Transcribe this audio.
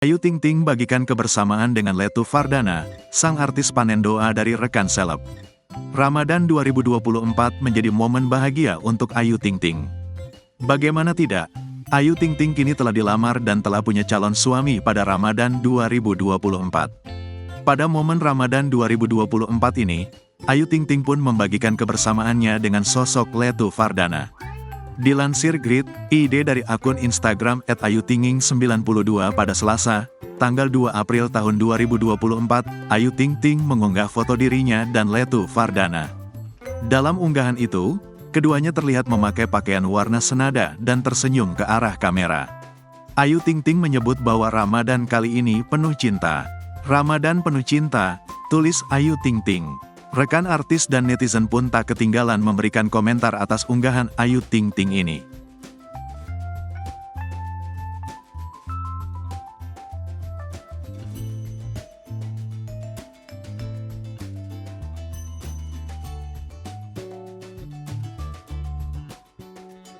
Ayu Ting Ting bagikan kebersamaan dengan Letu Vardana, sang artis panen doa dari rekan seleb. Ramadan 2024 menjadi momen bahagia untuk Ayu Ting Ting. Bagaimana tidak, Ayu Ting Ting kini telah dilamar dan telah punya calon suami pada Ramadan 2024. Pada momen Ramadan 2024 ini, Ayu Ting Ting pun membagikan kebersamaannya dengan sosok Letu Vardana. Dilansir Grid.id dari akun Instagram @ayutinging92 pada Selasa, tanggal 2 April tahun 2024, Ayu Ting Ting mengunggah foto dirinya dan Letu Vardana. Dalam unggahan itu, keduanya terlihat memakai pakaian warna senada dan tersenyum ke arah kamera. Ayu Ting Ting menyebut bahwa Ramadan kali ini penuh cinta. Ramadan penuh cinta, tulis Ayu Ting Ting. Rekan artis dan netizen pun tak ketinggalan memberikan komentar atas unggahan Ayu Ting Ting ini.